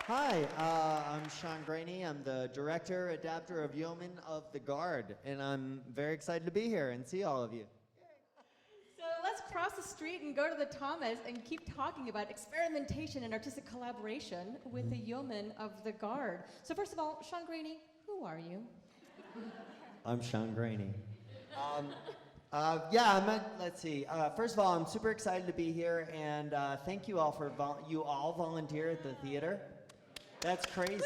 Hi, I'm Sean Graney. I'm the director, adapter of Yeomen of the Guard, and I'm very excited to be here and see all of you. So let's cross the street and go to the Thomas and keep talking about experimentation and artistic collaboration with the Yeomen of the Guard. So first of all, Sean Graney, who are you? I'm Sean Graney. Let's see. First of all, I'm super excited to be here, and thank you all for you all volunteer at the theater. That's crazy.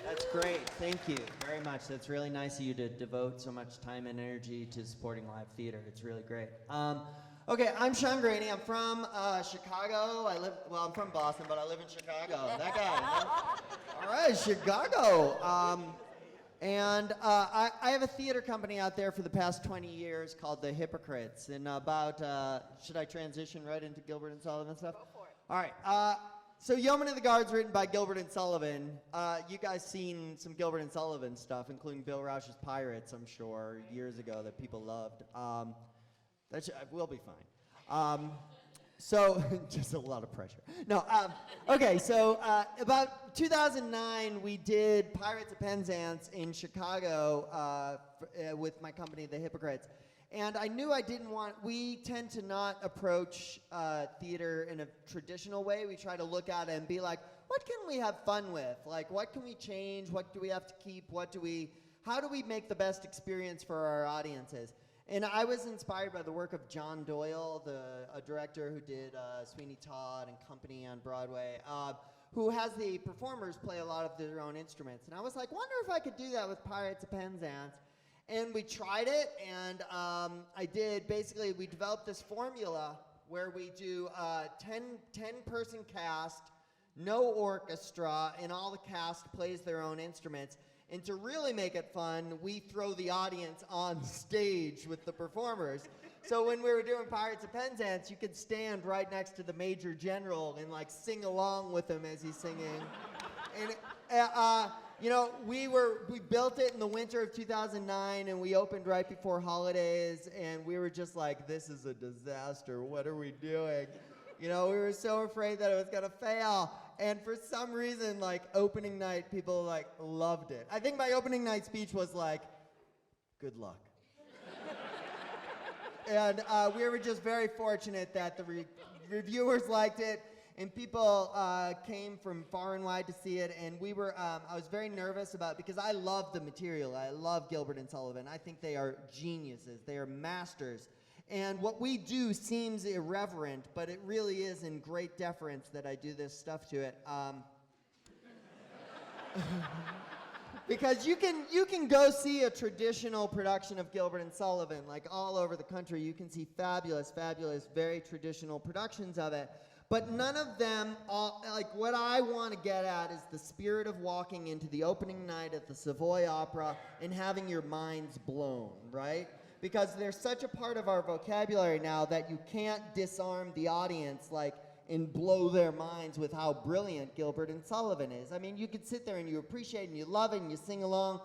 That's great. Thank you very much. That's really nice of you to devote so much time and energy to supporting live theater. It's really great. Okay, I'm Sean Graney. I'm from Chicago. I'm from Boston, but I live in Chicago. That guy. All right, Chicago. I have a theater company out there for the past 20 years called The Hypocrites. And should I transition right into Gilbert and Sullivan stuff? Go for it. All right. So Yeomen of the Guard's written by Gilbert and Sullivan. You guys seen some Gilbert and Sullivan stuff, including Bill Rausch's Pirates, I'm sure, years ago that people loved. We'll be fine. So, just a lot of pressure. No, okay, so about 2009, we did Pirates of Penzance in Chicago with my company, The Hypocrites. And I knew we tend to not approach theater in a traditional way. We try to look at it and be like, what can we have fun with? Like, what can we change? What do we have to keep? How do we make the best experience for our audiences? And I was inspired by the work of John Doyle, a director who did Sweeney Todd and Company on Broadway, who has the performers play a lot of their own instruments. And I was like, wonder if I could do that with Pirates of Penzance. And we tried it, and we developed this formula where we do 10-person cast, no orchestra, and all the cast plays their own instruments. And to really make it fun, we throw the audience on stage with the performers. So when we were doing Pirates of Penzance, you could stand right next to the Major General and like sing along with him as he's singing. And we built it in the winter of 2009, and we opened right before holidays, and we were just like, this is a disaster. What are we doing? We were so afraid that it was gonna fail. And for some reason, like, opening night, people, like, loved it. I think my opening night speech was like, good luck. And we were just very fortunate that the reviewers liked it, and people came from far and wide to see it. And I was very nervous because I love the material. I love Gilbert and Sullivan. I think they are geniuses. They are masters. And what we do seems irreverent, but it really is in great deference that I do this stuff to it. Because you can go see a traditional production of Gilbert and Sullivan, like all over the country. You can see fabulous, very traditional productions of it. But none of them, what I want to get at is the spirit of walking into the opening night at the Savoy Opera and having your minds blown, right? Because they're such a part of our vocabulary now that you can't disarm the audience and blow their minds with how brilliant Gilbert and Sullivan is. I mean, you could sit there and you appreciate and you love it and you sing along,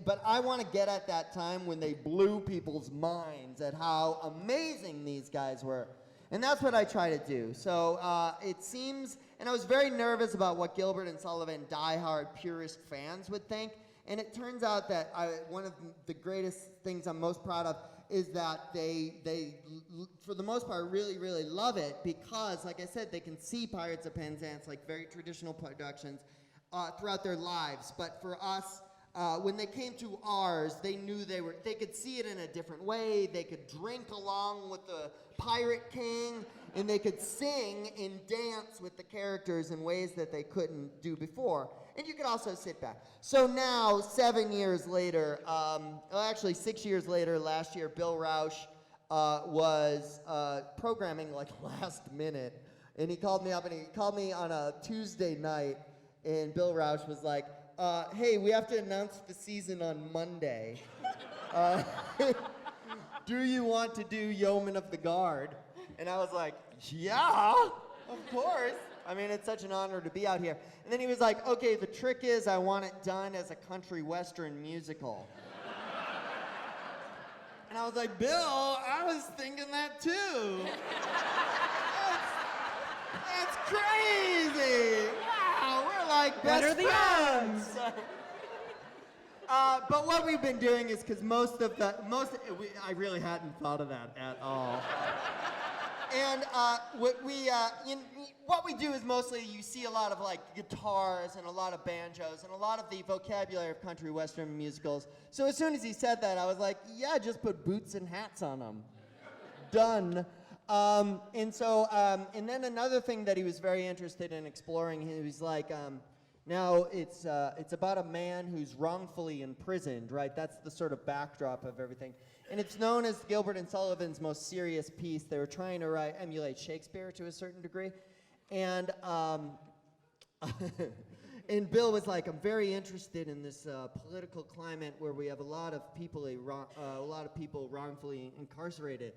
but I want to get at that time when they blew people's minds at how amazing these guys were. And that's what I try to do. So it seems, and I was very nervous about what Gilbert and Sullivan diehard purist fans would think. And it turns out that one of the greatest things I'm most proud of is that they for the most part, really, really love it because, like I said, they can see Pirates of Penzance, like very traditional productions, throughout their lives. But for us, when they came to ours, they knew they could see it in a different way. They could drink along with the Pirate King, and they could sing and dance with the characters in ways that they couldn't do before. And you could also sit back. So now, 7 years later, actually 6 years later, last year, Bill Rausch was programming last minute. And he called me up, and he called me on a Tuesday night, and Bill Rausch was like, hey, we have to announce the season on Monday. Do you want to do Yeomen of the Guard? And I was like, yeah, of course. I mean, it's such an honor to be out here. And then he was like, okay, the trick is I want it done as a country western musical. And I was like, Bill, I was thinking that too. That's crazy. Wow, we're like best are the friends. But what we've been doing is because I really hadn't thought of that at all. And what we do is mostly you see a lot of like guitars and a lot of banjos and a lot of the vocabulary of country western musicals. So as soon as he said that, I was like, yeah, just put boots and hats on them. Done. And then another thing that he was very interested in exploring, he was like, now it's about a man who's wrongfully imprisoned, right? That's the sort of backdrop of everything. And it's known as Gilbert and Sullivan's most serious piece. They were trying to emulate Shakespeare to a certain degree. And and Bill was like, I'm very interested in this political climate where we have a lot of people wrongfully incarcerated.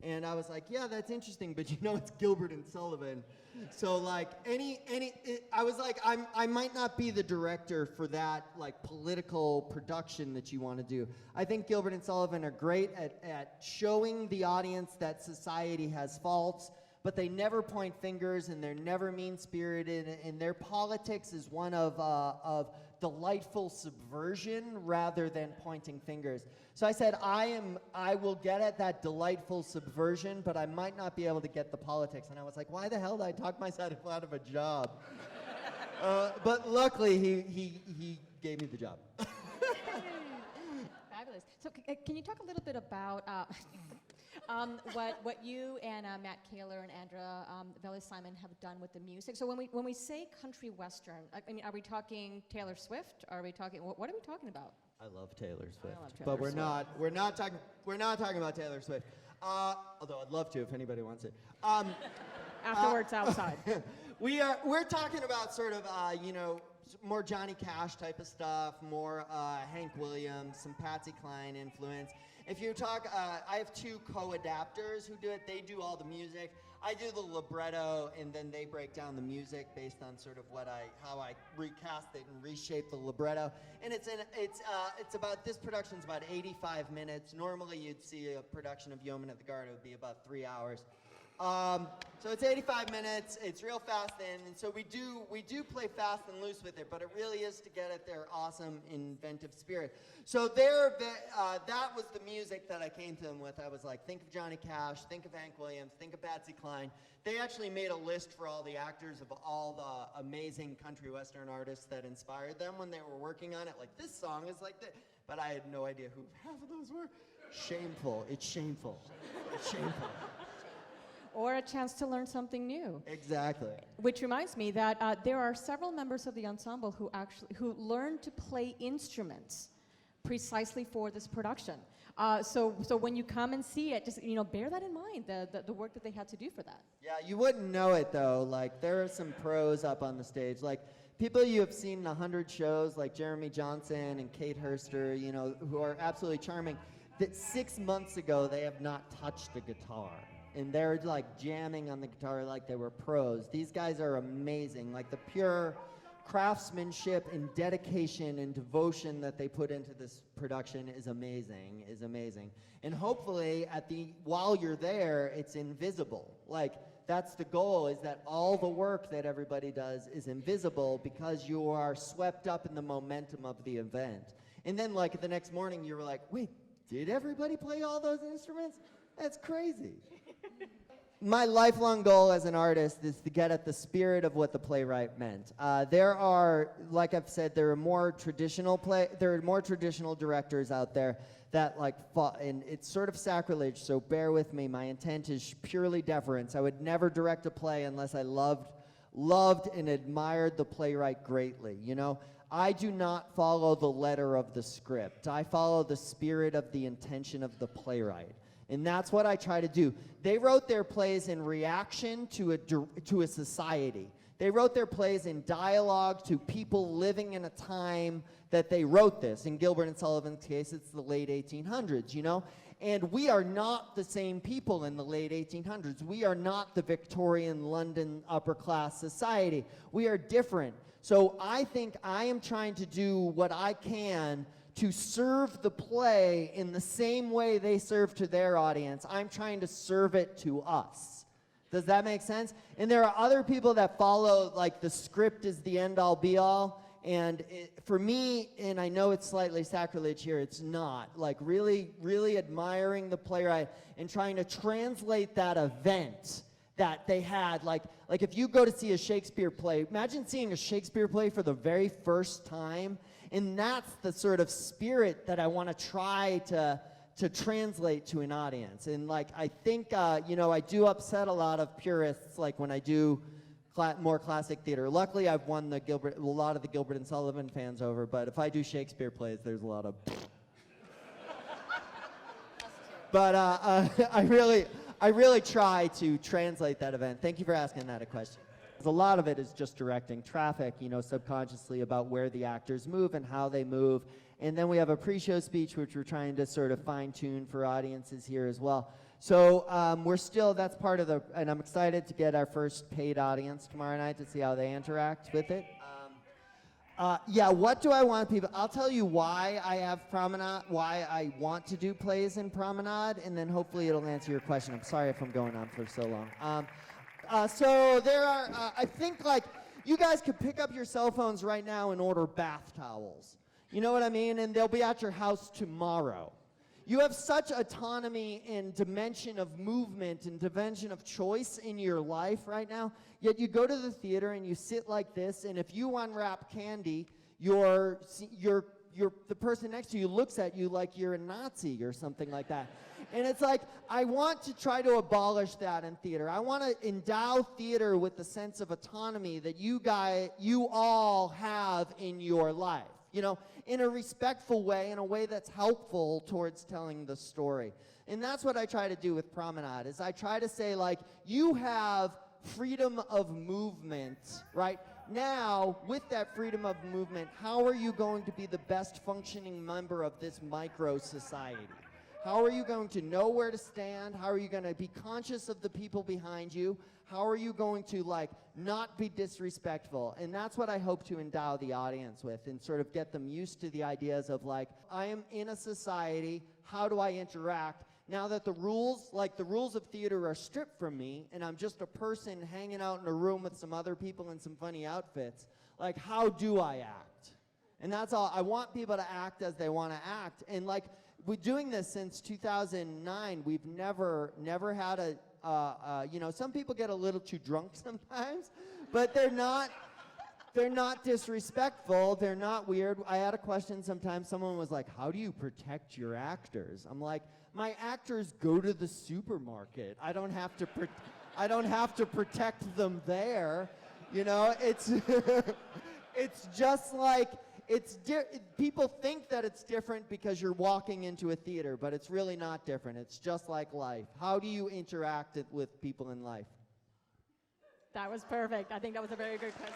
And I was like, yeah, that's interesting, but it's Gilbert and Sullivan. So like I was like, I might not be the director for that like political production that you want to do. I think Gilbert and Sullivan are great at showing the audience that society has faults, but they never point fingers and they're never mean-spirited, and their politics is one of delightful subversion rather than pointing fingers. So I said, I will get at that delightful subversion, but I might not be able to get the politics. And I was like, why the hell did I talk myself out of a job? But luckily, he gave me the job. Fabulous. So can you talk a little bit about what you and Matt Kaler and Andra Velli-Simon have done with the music? So when we say country western, I mean, are we talking Taylor Swift? Are we talking what are we talking about? I love Taylor Swift, I love Taylor but Swift. we're not talking about Taylor Swift. Although I'd love to if anybody wants it. Afterwards, outside. We're talking about sort of more Johnny Cash type of stuff, more Hank Williams, some Patsy Cline influence. If you talk, I have two co-adapters who do it. They do all the music. I do the libretto, and then they break down the music based on sort of how I recast it and reshape the libretto. And this production's about 85 minutes. Normally, you'd see a production of Yeomen at the Guard, it would be about 3 hours. So it's 85 minutes. It's real fast and so we do play fast and loose with it, but it really is to get at their awesome inventive spirit. So that was the music that I came to them with. I was like, think of Johnny Cash, think of Hank Williams, think of Patsy Cline. They actually made a list for all the actors of all the amazing country western artists that inspired them when they were working on it. Like, this song is like this, but I had no idea who half of those were. Shameful. It's shameful. It's shameful. Or a chance to learn something new. Exactly. Which reminds me that there are several members of the ensemble who learned to play instruments precisely for this production. So when you come and see it, just bear that in mind, the work that they had to do for that. Yeah, you wouldn't know it though. Like, there are some pros up on the stage, like people you have seen in 100 shows, like Jeremy Johnson and Kate Herster, who are absolutely charming. That 6 months ago they have not touched a guitar. And they're like jamming on the guitar like they were pros. These guys are amazing. Like, the pure craftsmanship and dedication and devotion that they put into this production is amazing, And hopefully while you're there, it's invisible. Like, that's the goal, is that all the work that everybody does is invisible because you are swept up in the momentum of the event. And then like the next morning you were like, wait, did everybody play all those instruments? That's crazy. My lifelong goal as an artist is to get at the spirit of what the playwright meant. There are, like I've said, there are more traditional directors out there that and it's sort of sacrilege, so bear with me. My intent is purely deference. I would never direct a play unless I loved and admired the playwright greatly, I do not follow the letter of the script. I follow the spirit of the intention of the playwright. And that's what I try to do. They wrote their plays in reaction to a society. They wrote their plays in dialogue to people living in a time that they wrote this. In Gilbert and Sullivan's case, it's the late 1800s, And we are not the same people in the late 1800s. We are not the Victorian London upper class society. We are different. So I think I am trying to do what I can to serve the play in the same way they serve to their audience. I'm trying to serve it to us. Does that make sense? And there are other people that follow, like, the script is the end-all, be-all. And for me, and I know it's slightly sacrilege here, it's not. Like, really, really admiring the playwright and trying to translate that event that they had. Like if you go to see a Shakespeare play, imagine seeing a Shakespeare play for the very first time. And that's the sort of spirit that I want to try to translate to an audience. And like, I think, you know, I do upset a lot of purists, like when I do more classic theater. Luckily, I've won a lot of the Gilbert and Sullivan fans over, but if I do Shakespeare plays, there's a lot of but I really try to translate that event. Thank you for asking that a question. A lot of it is just directing traffic, you know, subconsciously about where the actors move and how they move. And then we have a pre-show speech, which we're trying to sort of fine-tune for audiences here as well. So that's part of and I'm excited to get our first paid audience tomorrow night to see how they interact with it. Yeah, what do I want people? I'll tell you why I have Promenade, why I want to do plays in Promenade, and then hopefully it'll answer your question. I'm sorry if I'm going on for so long. So there are, I think, like, you guys could pick up your cell phones right now and order bath towels. You know what I mean? And they'll be at your house tomorrow. You have such autonomy and dimension of movement and dimension of choice in your life right now, yet you go to the theater and you sit like this, and if you unwrap candy, the person next to you looks at you like you're a Nazi or something like that. And it's like, I want to try to abolish that in theater. I want to endow theater with the sense of autonomy that you all have in your life, you know, in a respectful way, in a way that's helpful towards telling the story. And that's what I try to do with Promenade, is I try to say, like, you have freedom of movement, right? Now, with that freedom of movement, how are you going to be the best functioning member of this micro society? How are you going to know where to stand? How are you going to be conscious of the people behind you? How are you going to, like, not be disrespectful? And that's what I hope to endow the audience with, and sort of get them used to the ideas of, like, I am in a society, how do I interact? Now that the rules of theater are stripped from me, and I'm just a person hanging out in a room with some other people in some funny outfits, like, how do I act? And that's all. I want people to act as they want to act. And, like, we're doing this since 2009. We've never had you know, some people get a little too drunk sometimes, but they're not disrespectful. They're not weird. I had a question sometimes. Someone was like, how do you protect your actors? I'm like, my actors go to the supermarket. I don't have to protect them there. You know, it's it's just like, people think that it's different because you're walking into a theater, but it's really not different. It's just like life. How do you interact with people in life? That was perfect. I think that was a very good question.